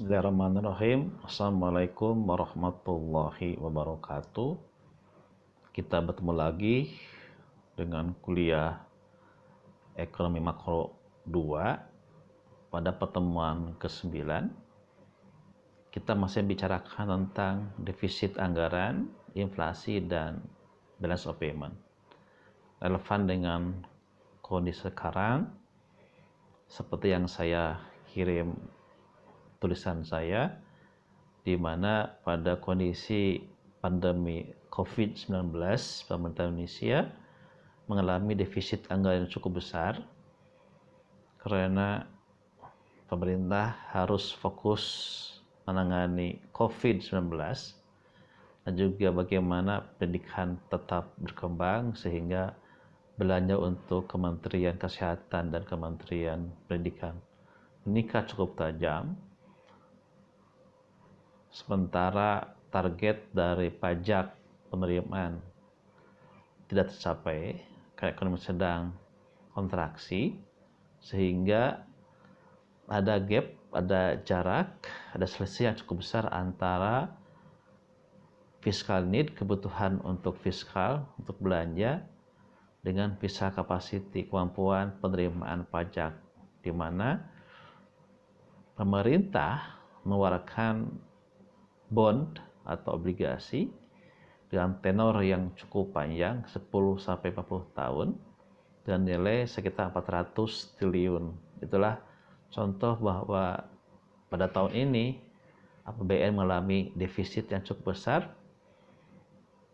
Bismillahirrahmanirrahim. Assalamualaikum warahmatullahi wabarakatuh. Kita bertemu lagi dengan kuliah Ekonomi Makro 2 pada pertemuan ke-9. Kita masih bicarakan tentang defisit anggaran, inflasi, dan balance of payment. Relevan dengan kondisi sekarang, seperti yang saya kirim tulisan saya, di mana pada kondisi pandemi COVID-19, pemerintah Indonesia mengalami defisit anggaran yang cukup besar karena pemerintah harus fokus menangani COVID-19 dan juga bagaimana pendidikan tetap berkembang sehingga belanja untuk Kementerian Kesehatan dan Kementerian Pendidikan meningkat cukup tajam. Sementara target dari pajak penerimaan tidak tercapai, karena ekonomi sedang kontraksi, sehingga ada gap, ada jarak, ada selisih yang cukup besar antara fiscal need, kebutuhan untuk fiskal, untuk belanja, dengan fiscal capacity, kemampuan penerimaan pajak, di mana pemerintah mengeluarkan bond atau obligasi dengan tenor yang cukup panjang 10-40 tahun dengan nilai sekitar 400 triliun. Itulah contoh bahwa pada tahun ini APBN mengalami defisit yang cukup besar,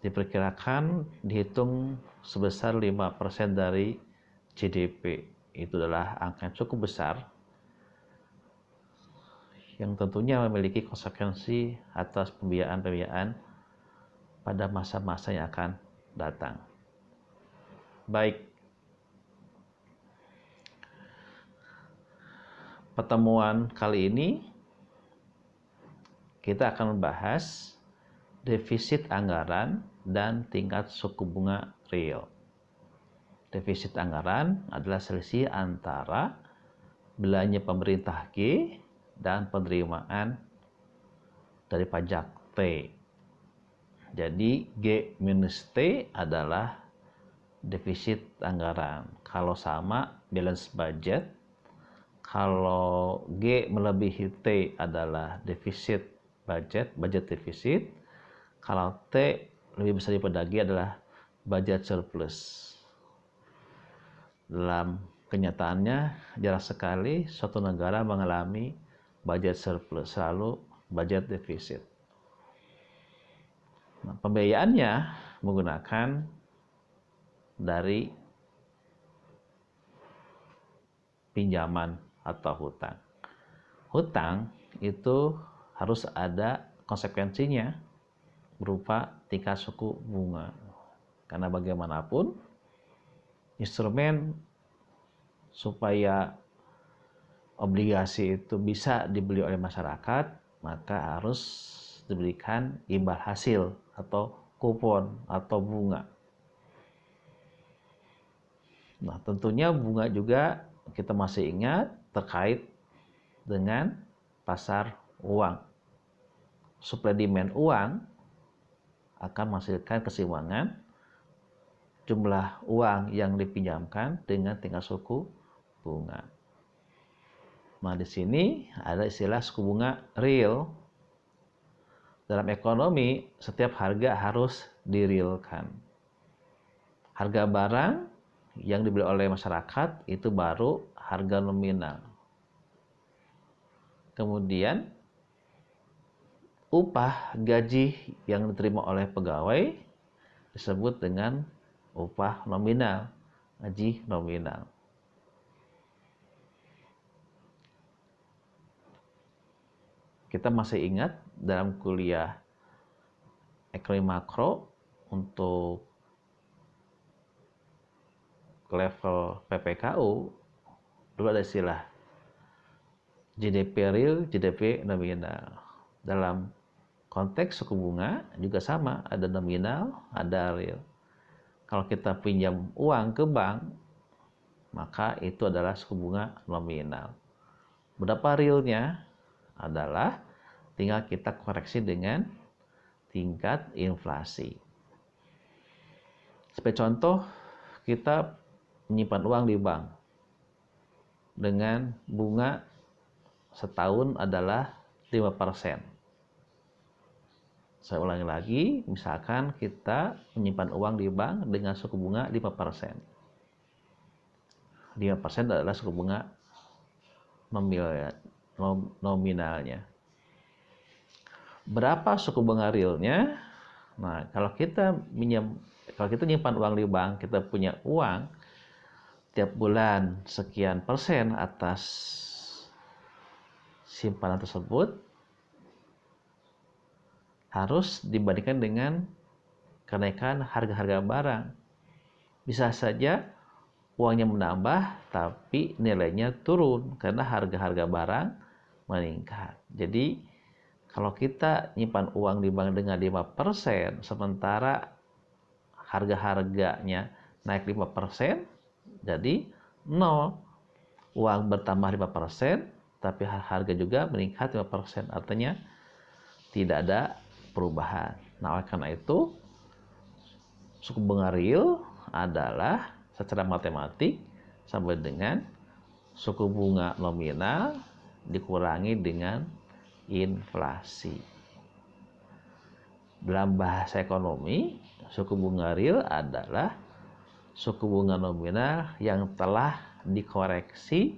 diperkirakan dihitung sebesar 5% dari GDP. Itu adalah angka yang cukup besar yang tentunya memiliki konsekuensi atas pembiayaan-pembiayaan pada masa-masa yang akan datang. Baik, pertemuan kali ini kita akan membahas defisit anggaran dan tingkat suku bunga real. Defisit anggaran adalah selisih antara belanja pemerintah G dan penerimaan dari pajak T. Jadi G minus T adalah defisit anggaran. Kalau sama, balance budget. Kalau G melebihi T adalah defisit budget, budget defisit. Kalau T lebih besar daripada G adalah budget surplus. Dalam kenyataannya, jarang sekali suatu negara mengalami budget surplus, selalu budget defisit. Nah, pembiayaannya menggunakan dari pinjaman atau hutang. Hutang itu harus ada konsekuensinya berupa tingkat suku bunga. Karena bagaimanapun instrumen supaya obligasi itu bisa dibeli oleh masyarakat, maka harus diberikan imbal hasil atau kupon atau bunga. Nah, tentunya bunga juga kita masih ingat terkait dengan pasar uang. Supply demand uang akan menghasilkan keseimbangan jumlah uang yang dipinjamkan dengan tingkat suku bunga. Nah, di sini ada istilah suku bunga real. Dalam ekonomi, setiap harga harus direalkan. Harga barang yang dibeli oleh masyarakat itu baru harga nominal. Kemudian, upah gaji yang diterima oleh pegawai disebut dengan upah nominal, gaji nominal. Kita masih ingat dalam kuliah ekonomi makro untuk level PPKU dulu ada istilah GDP real, GDP nominal. Dalam konteks suku bunga juga sama, ada nominal, ada real. Kalau kita pinjam uang ke bank, maka itu adalah suku bunga nominal. Berapa realnya? adalah tinggal kita koreksi dengan tingkat inflasi. Sebagai contoh, kita menyimpan uang di bank dengan bunga setahun adalah 5%. Saya ulangi lagi, misalkan kita menyimpan uang di bank dengan suku bunga 5%. 5% adalah suku bunga nominalnya. Berapa suku bunga realnya? Nah, kalau kita nyimpan uang di bank, kita punya uang tiap bulan sekian persen atas simpanan tersebut, harus dibandingkan dengan kenaikan harga-harga barang. Bisa saja uangnya menambah tapi nilainya turun karena harga-harga barang meningkat. Jadi kalau kita nyimpan uang di bank dengan 5%, sementara harga-harganya naik 5%, jadi 0. Uang bertambah 5%, tapi harga juga meningkat 5%. Artinya tidak ada perubahan. Nah, oleh karena itu, suku bunga real adalah secara matematik sama dengan suku bunga nominal dikurangi dengan inflasi. Dalam bahasa ekonomi, suku bunga real adalah suku bunga nominal yang telah dikoreksi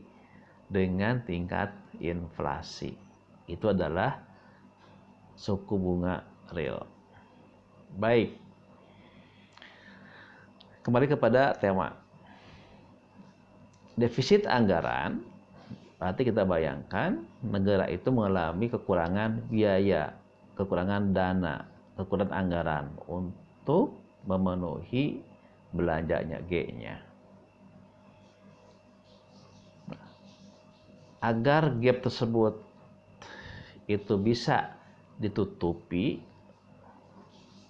dengan tingkat inflasi. Itu adalah suku bunga real. Baik, kembali kepada tema defisit anggaran. Berarti kita bayangkan negara itu mengalami kekurangan biaya, kekurangan dana, kekurangan anggaran untuk memenuhi belanjanya G-nya. Agar gap tersebut itu bisa ditutupi,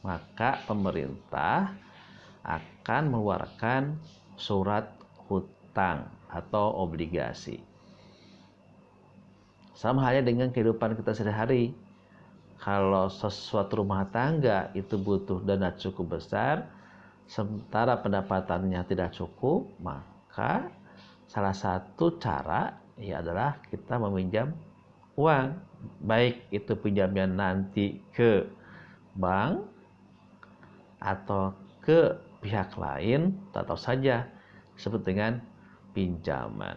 maka pemerintah akan mengeluarkan surat hutang atau obligasi. Sama halnya dengan kehidupan kita sehari-hari. Kalau sesuatu rumah tangga itu butuh dana cukup besar, sementara pendapatannya tidak cukup, maka salah satu cara adalah kita meminjam uang. Baik itu pinjamnya nanti ke bank atau ke pihak lain, atau saja disebut dengan pinjaman.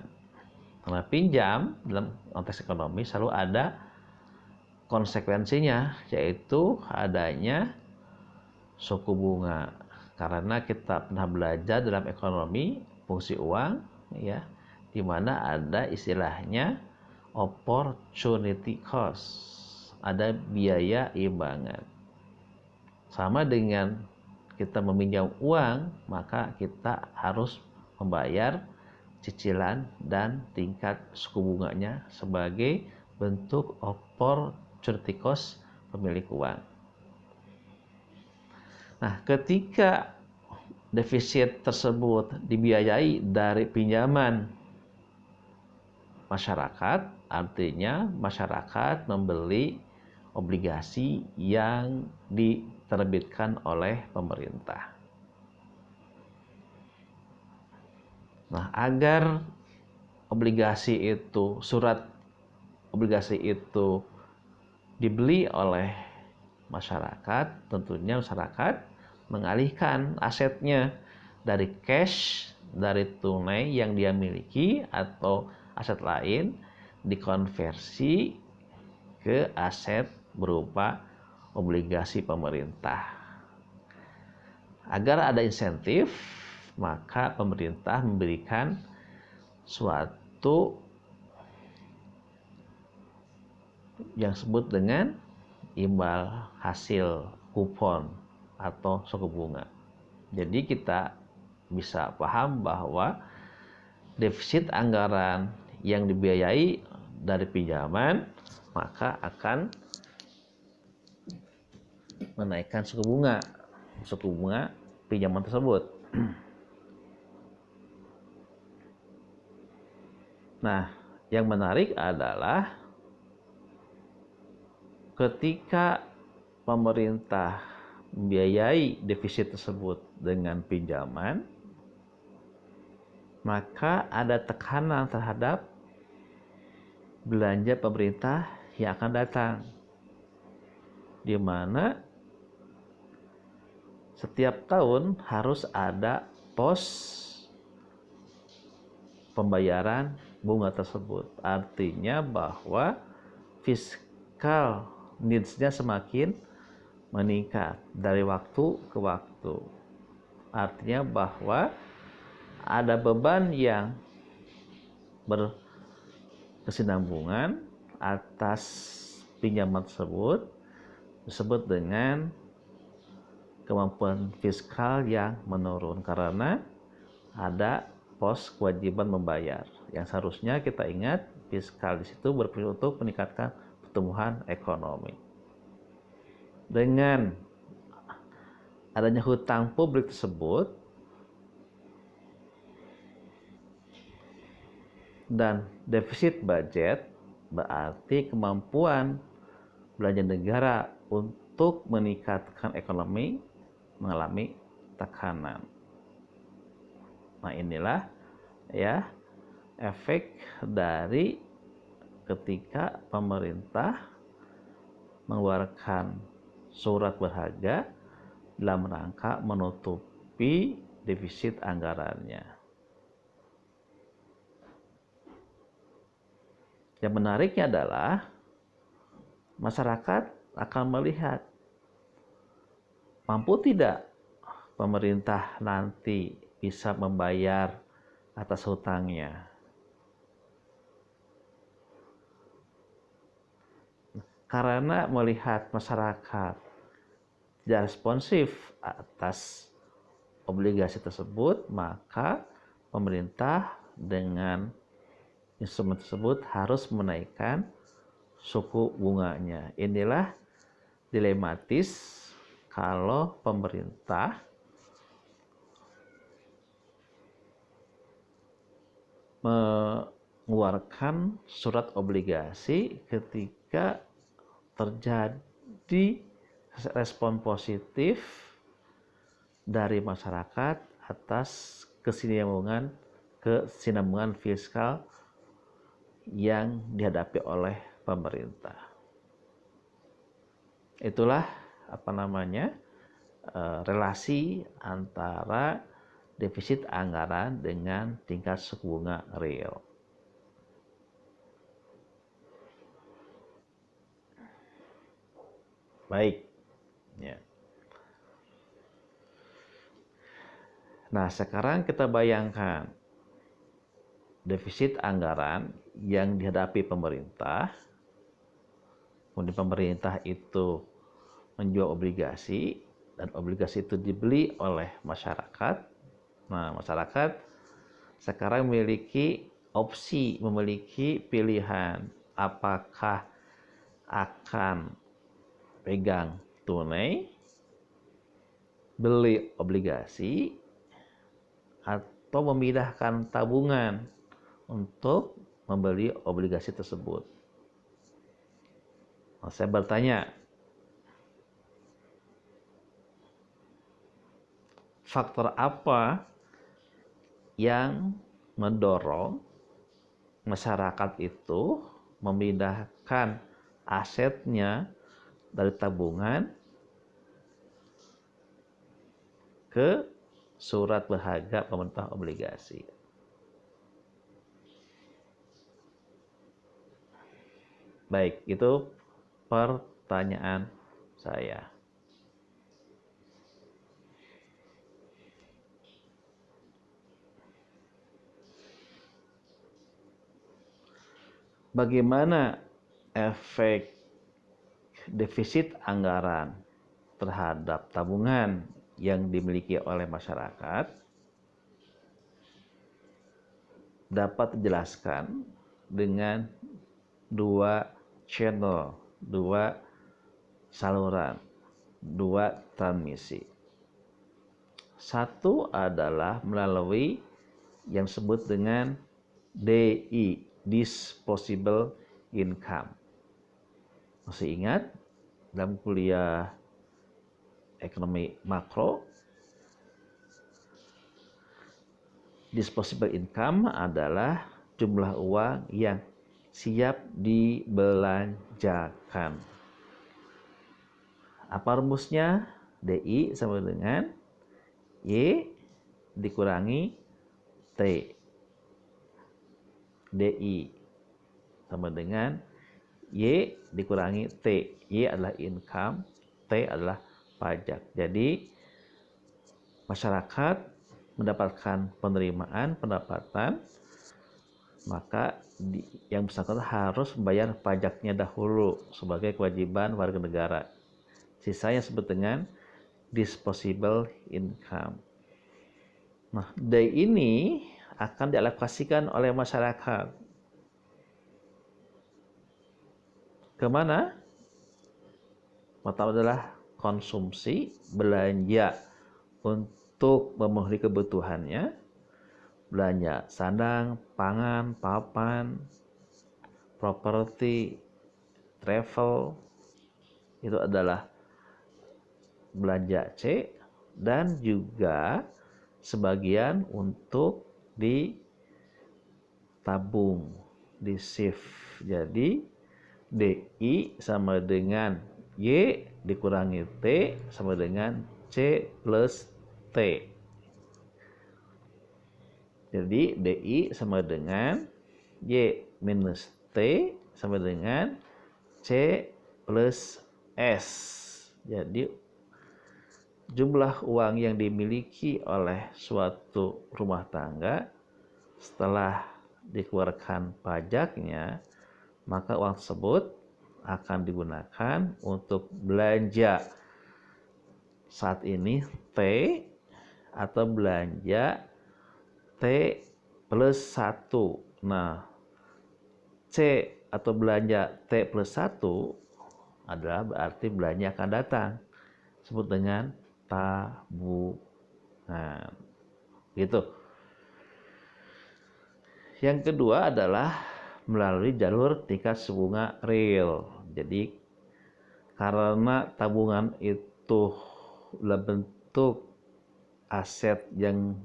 Karena pinjam dalam konteks ekonomi selalu ada konsekuensinya, yaitu adanya suku bunga. Karena kita pernah belajar dalam ekonomi fungsi uang, ya, di mana ada istilahnya opportunity cost, ada biaya imbangan. Sama dengan kita meminjam uang, maka kita harus membayar cicilan dan tingkat suku bunganya sebagai bentuk opportunity cost pemilik uang. Nah, ketika defisit tersebut dibiayai dari pinjaman masyarakat, artinya masyarakat membeli obligasi yang diterbitkan oleh pemerintah. Nah, agar surat obligasi itu dibeli oleh masyarakat, tentunya masyarakat mengalihkan asetnya dari cash, dari tunai yang dia miliki atau aset lain, dikonversi ke aset berupa obligasi pemerintah. Agar ada insentif, maka pemerintah memberikan suatu yang disebut dengan imbal hasil kupon atau suku bunga. Jadi kita bisa paham bahwa defisit anggaran yang dibiayai dari pinjaman maka akan menaikkan suku bunga pinjaman tersebut. Nah, yang menarik adalah ketika pemerintah membiayai defisit tersebut dengan pinjaman, maka ada tekanan terhadap belanja pemerintah yang akan datang, di mana setiap tahun harus ada pos pembayaran bunga tersebut. Artinya bahwa fiskal needs-nya semakin meningkat dari waktu ke waktu. Artinya bahwa ada beban yang berkesinambungan atas pinjaman tersebut, disebut dengan kemampuan fiskal yang menurun karena ada pos kewajiban membayar. Yang seharusnya kita ingat, fiskal di situ berfungsi untuk meningkatkan pertumbuhan ekonomi. Dengan adanya hutang publik tersebut dan defisit budget, berarti kemampuan belanja negara untuk meningkatkan ekonomi mengalami tekanan. Nah, inilah ya efek dari ketika pemerintah mengeluarkan surat berharga dalam rangka menutupi defisit anggarannya. Yang menariknya adalah masyarakat akan melihat mampu tidak pemerintah nanti bisa membayar atas hutangnya. Karena melihat masyarakat tidak responsif atas obligasi tersebut, maka pemerintah dengan instrumen tersebut harus menaikkan suku bunganya. Inilah dilematis kalau pemerintah mengeluarkan surat obligasi ketika terjadi respon positif dari masyarakat atas kesinambungan fiskal yang dihadapi oleh pemerintah. Itulah relasi antara defisit anggaran dengan tingkat suku bunga real. Baik, ya. Nah, sekarang kita bayangkan defisit anggaran yang dihadapi pemerintah, kemudian pemerintah itu menjual obligasi, dan obligasi itu dibeli oleh masyarakat. Nah, masyarakat sekarang memiliki pilihan apakah akan pegang tunai, beli obligasi, atau memindahkan tabungan untuk membeli obligasi tersebut. Nah, saya bertanya, faktor apa yang mendorong masyarakat itu memindahkan asetnya dari tabungan ke surat berharga pemerintah obligasi? Baik, itu pertanyaan saya. Bagaimana efek defisit anggaran terhadap tabungan yang dimiliki oleh masyarakat dapat dijelaskan dengan dua channel, dua saluran, dua transmisi. Satu adalah melalui yang disebut dengan DI, disposable income. Masih ingat dalam kuliah ekonomi makro, disposable income adalah jumlah uang yang siap dibelanjakan. Apa rumusnya? DI sama dengan Y dikurangi T. DI sama dengan Y dikurangi T. Y adalah income, T adalah pajak. Jadi masyarakat mendapatkan penerimaan pendapatan, maka yang bersangkutan harus membayar pajaknya dahulu sebagai kewajiban warga negara. Sisanya disebut dengan disposable income. Nah, D ini akan dialokasikan oleh masyarakat. Kemana? Pertama adalah konsumsi, belanja untuk memenuhi kebutuhannya, belanja sandang, pangan, papan, properti, travel, itu adalah belanja C, dan juga sebagian untuk ditabung, di shift. Jadi DI sama dengan Y dikurangi T sama dengan C plus T. Jadi DI sama dengan Y minus T sama dengan C plus S. Jadi jumlah uang yang dimiliki oleh suatu rumah tangga setelah dikeluarkan pajaknya, maka uang tersebut akan digunakan untuk belanja saat ini T atau belanja T plus 1. Nah, C atau belanja T plus 1 adalah berarti belanja akan datang. Sebut dengan tabungan. Gitu. Yang kedua adalah melalui jalur tingkat suku bunga real. Jadi karena tabungan itu adalah bentuk aset yang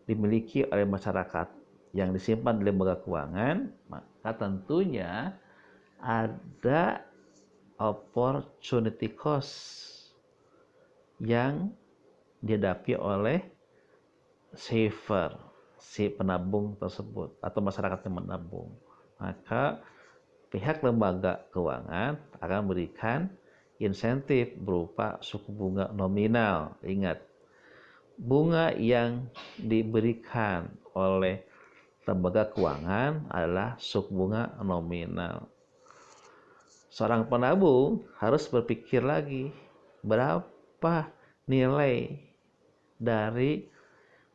dimiliki oleh masyarakat yang disimpan di lembaga keuangan, maka tentunya ada opportunity cost yang dihadapi oleh saver, si penabung tersebut atau masyarakat yang menabung. Maka pihak lembaga keuangan akan memberikan insentif berupa suku bunga nominal. Ingat, bunga yang diberikan oleh lembaga keuangan adalah suku bunga nominal. Seorang penabung harus berpikir lagi, berapa nilai dari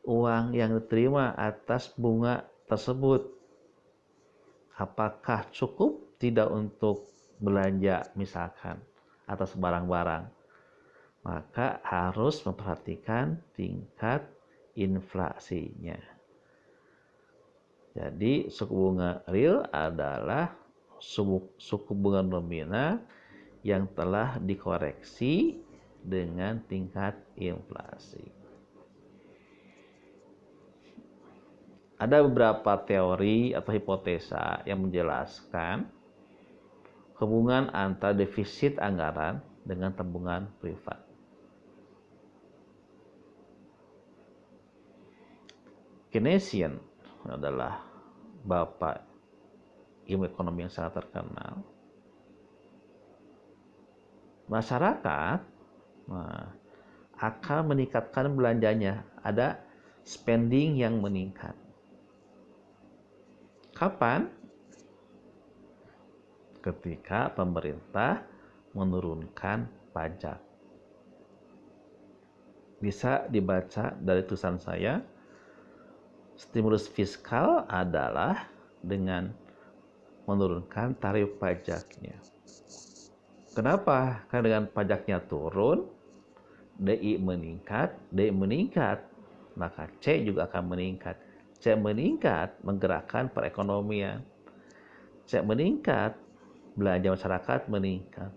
uang yang diterima atas bunga tersebut. Apakah cukup tidak untuk belanja misalkan atas barang-barang? Maka harus memperhatikan tingkat inflasinya. Jadi suku bunga real adalah suku bunga nominal yang telah dikoreksi dengan tingkat inflasi. Ada beberapa teori atau hipotesa yang menjelaskan hubungan antara defisit anggaran dengan tabungan privat. Keynesian adalah bapak ilmu ekonomi yang sangat terkenal. Masyarakat akan meningkatkan belanjanya. Ada spending yang meningkat. Kapan? Ketika pemerintah menurunkan pajak. Bisa dibaca dari tulisan saya, stimulus fiskal adalah dengan menurunkan tarif pajaknya. Kenapa? Karena dengan pajaknya turun, DI meningkat, maka C juga akan meningkat. C meningkat, menggerakkan perekonomian. C meningkat, belanja masyarakat meningkat.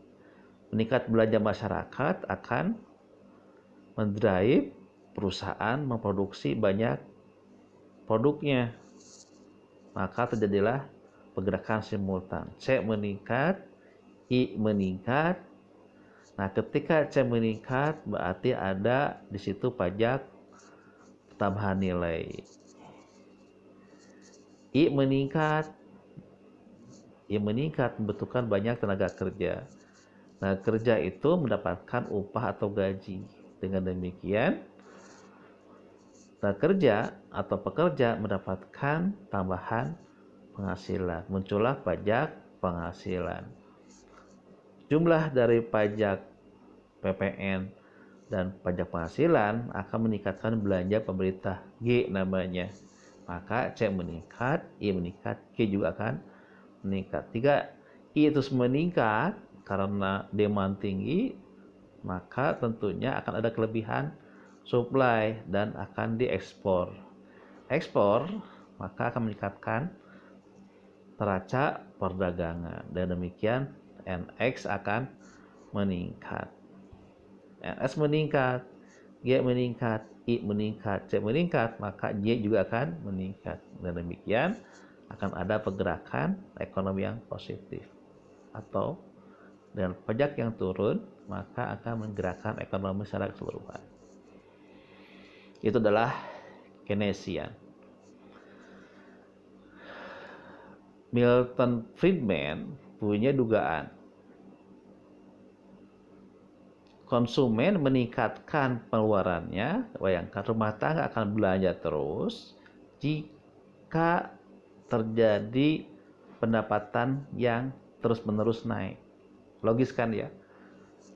meningkat belanja masyarakat akan mendrive perusahaan memproduksi banyak produknya. Maka terjadilah pergerakan simultan. C meningkat, I meningkat. Nah, ketika C meningkat berarti ada di situ pajak tambahan nilai. I meningkat membutuhkan banyak tenaga kerja. Nah, kerja itu mendapatkan upah atau gaji. Dengan demikian, kerja atau pekerja mendapatkan tambahan penghasilan. Muncullah pajak penghasilan. Jumlah dari pajak PPN dan pajak penghasilan akan meningkatkan belanja pemerintah. G namanya. Maka C meningkat, I meningkat, G juga akan meningkat. 3, I terus meningkat karena demand tinggi, maka tentunya akan ada kelebihan supply dan akan diekspor. Ekspor maka akan meningkatkan neraca perdagangan, dan demikian NX akan meningkat. NS meningkat, G meningkat, I meningkat, C meningkat, maka J juga akan meningkat. Dan demikian akan ada pergerakan ekonomi yang positif. Atau dengan pajak yang turun, maka akan menggerakkan ekonomi secara keseluruhan. Itu adalah Keynesian. Milton Friedman punya dugaan konsumen meningkatkan pengeluarannya. Bayangkan, rumah tangga akan belanja terus jika terjadi pendapatan yang terus-menerus naik. Logis kan ya?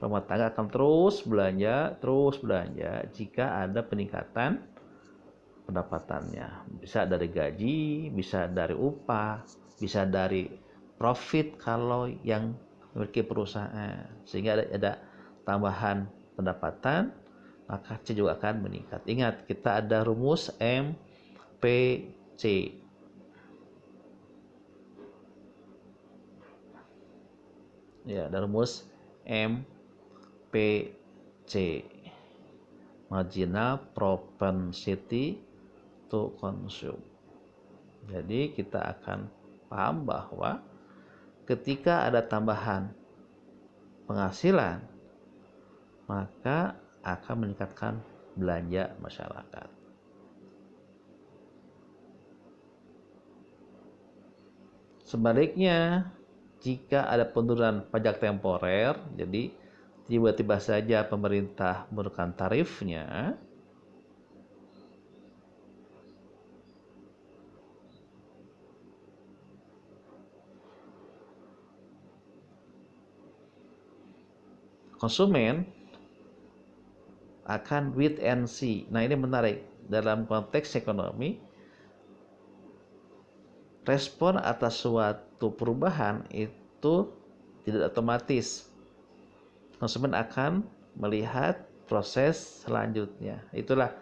Rumah tangga akan terus belanja jika ada peningkatan pendapatannya. Bisa dari gaji, bisa dari upah, bisa dari profit kalau yang memiliki perusahaan. Sehingga ada tambahan pendapatan, maka C juga akan meningkat. Ingat, kita ada rumus MPC. Ya, ada rumus MPC. Marginal propensity to consume. Jadi kita akan paham bahwa ketika ada tambahan penghasilan, maka akan meningkatkan belanja masyarakat. Sebaliknya, jika ada penurunan pajak temporer, jadi tiba-tiba saja pemerintah menurunkan tarifnya, konsumen akan wait and see. Nah, ini menarik. Dalam konteks ekonomi, respon atas suatu perubahan itu tidak otomatis. Konsumen akan melihat proses selanjutnya. Itulah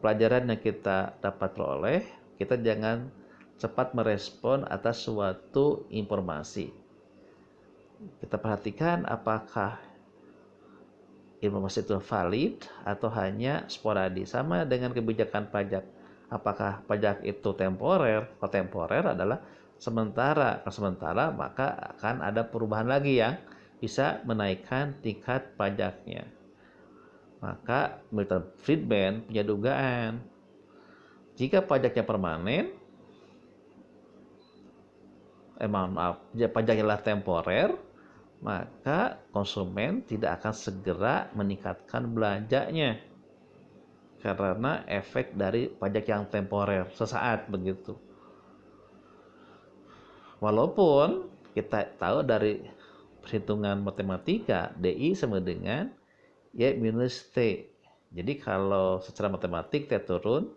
pelajaran yang kita dapat peroleh. Kita jangan cepat merespon atas suatu informasi. Kita perhatikan apakah informasi itu valid atau hanya sporadis. Sama dengan kebijakan pajak. Apakah pajak itu temporer? Kalau temporer adalah sementara. Kalau sementara, maka akan ada perubahan lagi yang bisa menaikkan tingkat pajaknya. Maka Milton Friedman punya dugaan, jika pajaknya permanen, pajaknya adalah temporer, maka konsumen tidak akan segera meningkatkan belanjanya karena efek dari pajak yang temporer sesaat begitu. Walaupun kita tahu dari perhitungan matematika, DI sama dengan Y minus T. Jadi kalau secara matematik T turun,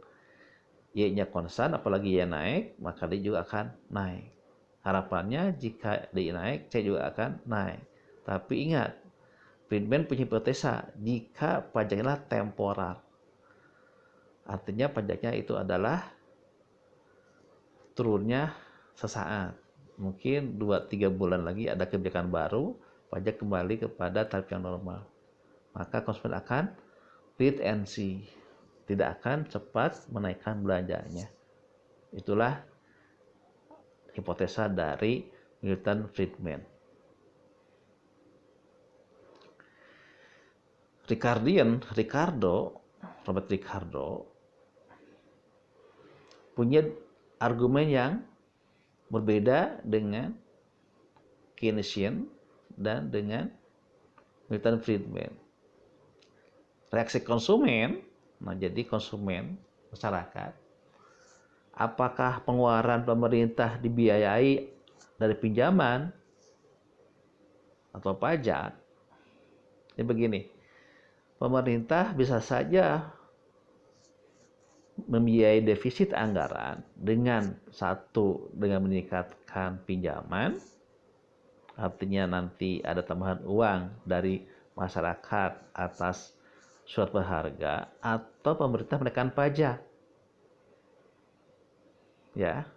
Y-nya konstan, apalagi Y naik, maka D juga akan naik. Harapannya jika D naik, C juga akan naik. Tapi ingat, Friedman punya hipotesa jika pajaknya temporer. Artinya pajaknya itu adalah turunnya sesaat. Mungkin 2-3 bulan lagi ada kebijakan baru pajak kembali kepada tarif yang normal. Maka konsumen akan wait and see, tidak akan cepat menaikkan belanjanya. Itulah hipotesa dari Milton Friedman. Robert Ricardo punya argumen yang berbeda dengan Keynesian dan dengan Milton Friedman. Reaksi konsumen, jadi konsumen, masyarakat, apakah pengeluaran pemerintah dibiayai dari pinjaman atau pajak? Ini begini, pemerintah bisa saja membiayai defisit anggaran dengan meningkatkan pinjaman, artinya nanti ada tambahan uang dari masyarakat atas surat berharga, atau pemerintah menekan pajak. Ya,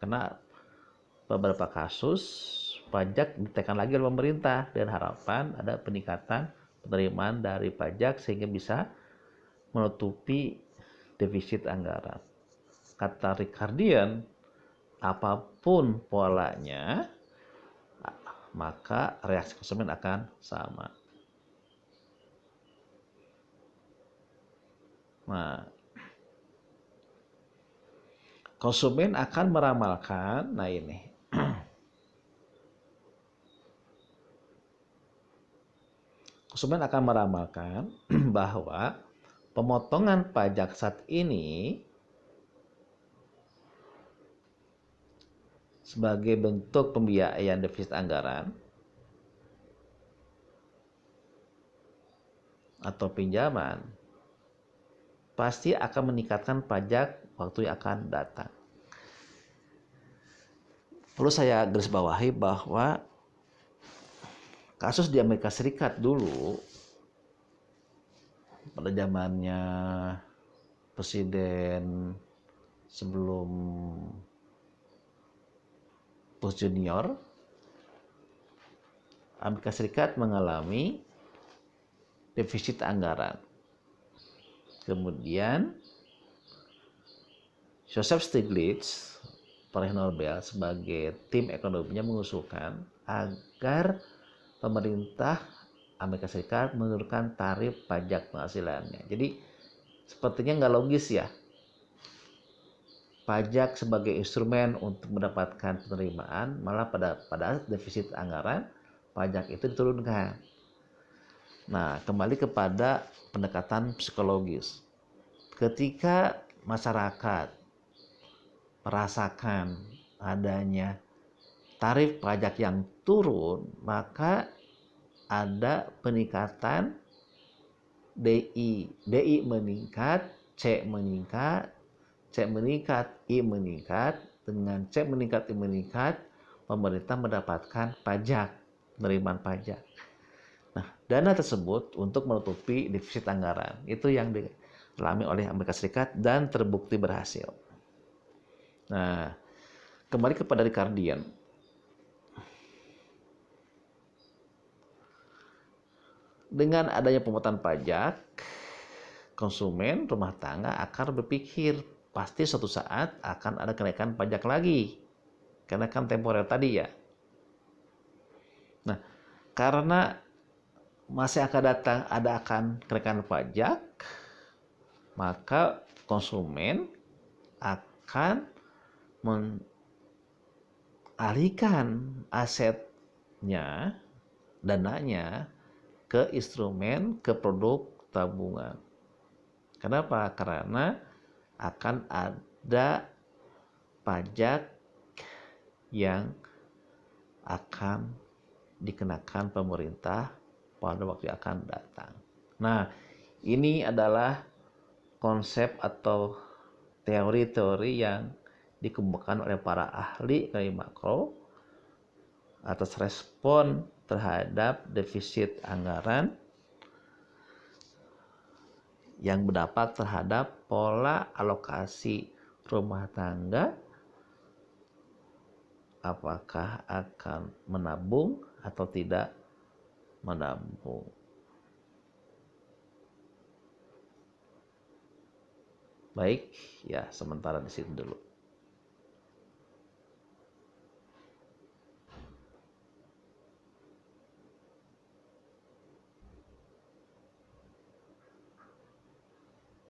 karena beberapa kasus pajak ditekan lagi oleh pemerintah dengan harapan ada peningkatan penerimaan dari pajak sehingga bisa menutupi defisit anggaran. Kata Ricardian, apapun polanya, maka reaksi konsumen akan sama. Nah, konsumen akan meramalkan, konsumen akan meramalkan bahwa pemotongan pajak saat ini sebagai bentuk pembiayaan defisit anggaran atau pinjaman pasti akan meningkatkan pajak waktu yang akan datang. Perlu saya garis bawahi bahwa kasus di Amerika Serikat dulu pada zamannya presiden sebelum Bush Junior, Amerika Serikat mengalami defisit anggaran. Kemudian Joseph Stiglitz, peraih Nobel, sebagai tim ekonominya mengusulkan agar pemerintah Amerika Serikat menurunkan tarif pajak penghasilannya. Jadi sepertinya nggak logis ya, pajak sebagai instrumen untuk mendapatkan penerimaan, malah pada defisit anggaran pajak itu diturunkan. Nah, kembali kepada pendekatan psikologis. Ketika masyarakat merasakan adanya tarif pajak yang turun, maka ada peningkatan DI. DI meningkat, C meningkat, I meningkat. Dengan C meningkat, I meningkat, pemerintah mendapatkan pajak, penerimaan pajak. Nah, dana tersebut untuk menutupi defisit anggaran. Itu yang dialami oleh Amerika Serikat dan terbukti berhasil. Nah, kembali kepada Ricardian. Dengan adanya pemotongan pajak, konsumen rumah tangga akan berpikir pasti suatu saat akan ada kenaikan pajak lagi. Karena kan temporer tadi ya. Nah, karena masih akan datang akan kenaikan pajak, maka konsumen akan mengalihkan asetnya, dananya ke instrumen, ke produk tabungan. Kenapa? Karena akan ada pajak yang akan dikenakan pemerintah pada waktu yang akan datang. Nah, ini adalah konsep atau teori-teori yang dikemukakan oleh para ahli ekonomi makro atas respon terhadap defisit anggaran yang berdampak terhadap pola alokasi rumah tangga, apakah akan menabung atau tidak menampung. Baik, ya sementara di sini dulu.